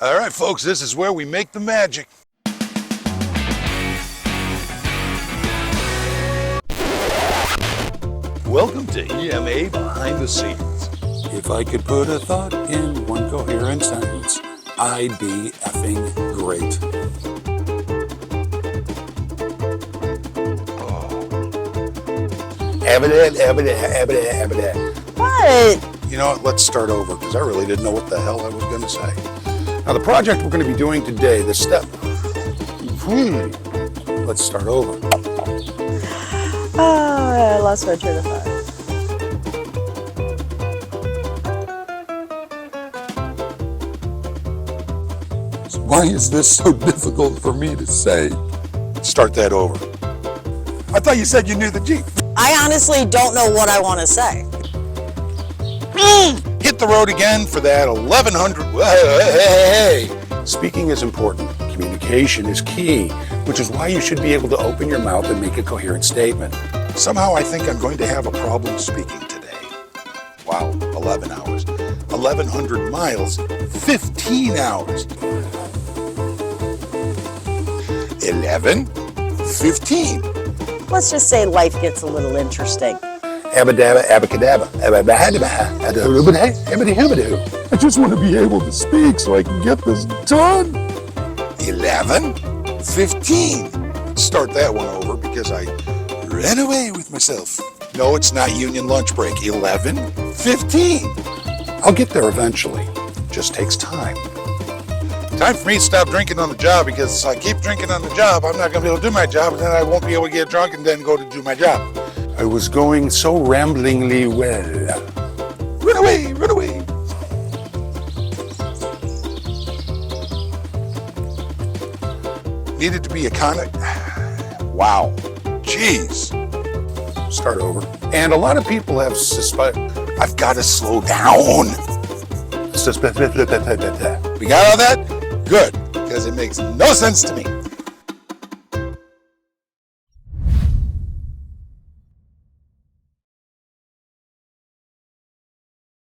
All right, folks, this is where we make the magic. Welcome to EMA Behind the Scenes. If I could put a thought in one coherent sentence, I'd be effing great. What? You know what, let's start over, because I really didn't know what the hell I was going to say. Now, the project we're going to be doing today, the step... Let's start over. I lost my train of thought. Why is this so difficult for me to say? Start that over. I thought you said you knew the Jeep. I honestly don't know what I want to say. Hit the road again for that 1100. Hey. Speaking is important. Communication is key, which is why you should be able to open your mouth and make a coherent statement. Somehow I think I'm going to have a problem speaking today. Wow, 11 hours. 1,100 miles, 15 hours. 11, 15. Let's just say life gets a little interesting. Abadabba, abacadabba, I just want to be able to speak so I can get this done. 11, 15. Start that one over because I ran away with myself. No, it's not union lunch break. 11, 15. I'll get there eventually. Just takes time. Time for me to stop drinking on the job, because if I keep drinking on the job, I'm not going to be able to do my job, and then I won't be able to get drunk and then go to do my job. I was going so ramblingly well. Run away, run away. Needed to be iconic. Wow. Jeez. Start over. And a lot of people have I've got to slow down. We got all that? Good, because it makes no sense to me.